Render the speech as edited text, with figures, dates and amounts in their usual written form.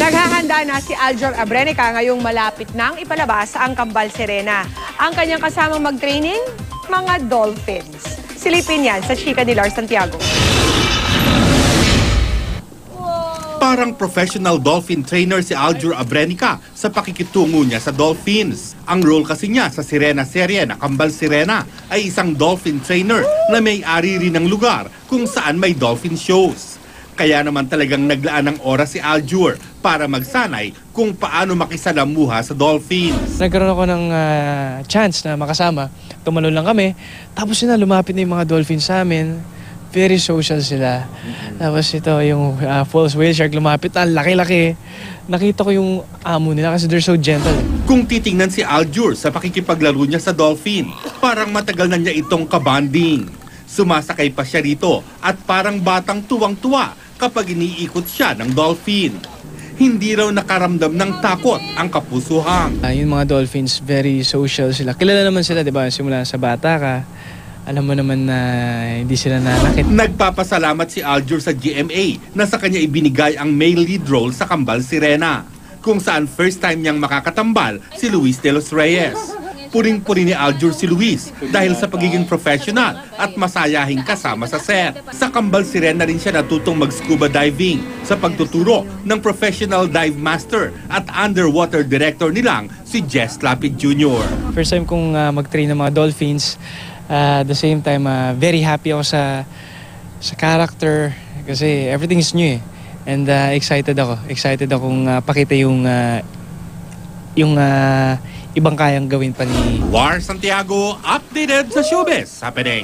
Naghahanda na si Aljur Abrenica ngayong malapit nang ipalabas ang Kambal Sirena. Ang kanyang kasamang mag-training, mga dolphins. Silipin yan sa chika ni Lars Santiago. Parang professional dolphin trainer si Aljur Abrenica sa pakikitungo niya sa dolphins. Ang role kasi niya sa Sirena serye na Kambal Sirena ay isang dolphin trainer na may-ari rin ng lugar kung saan may dolphin shows. Kaya naman talagang naglaan ng oras si Aljur para magsanay kung paano makisalamuha sa dolphins. Nagkaroon ako ng chance na makasama. Tumalon lang kami. Tapos yun na, lumapit na yung mga dolphins sa amin. Very social sila. Tapos ito, yung false whale shark lumapit. Ang laki-laki. Nakita ko yung amo nila kasi they're so gentle. Kung titingnan si Aljur sa pakikipaglaro niya sa dolphin, parang matagal na niya itong kabanding. Sumasakay pa siya rito at parang batang tuwang-tuwa kapag iniikot siya ng dolphin. Hindi raw nakaramdam ng takot ang kapusuhang. Yung mga dolphins, very social sila. Kilala naman sila, di ba? Simula sa bata ka, alam mo naman na hindi sila nanakit. Nagpapasalamat si Aljur sa GMA na sa kanya ibinigay ang male lead role sa Kambal Sirena, kung saan first time niyang makakatambal si Luis de los Reyes. Puring-puri ni Aljur si Luis dahil sa pagiging professional at masayahing kasama sa set. Sa Kambal Sirena rin siya natutong mag-scuba diving sa pagtuturo ng professional dive master at underwater director nilang si Jess Lapid Jr. First time kong mag-train ng mga dolphins. At the same time, very happy ako sa character kasi everything is new eh. And excited ako. Excited akong pakita yung ibang kayang gawin pa ni Lars Santiago, updated sa Showbiz Happening.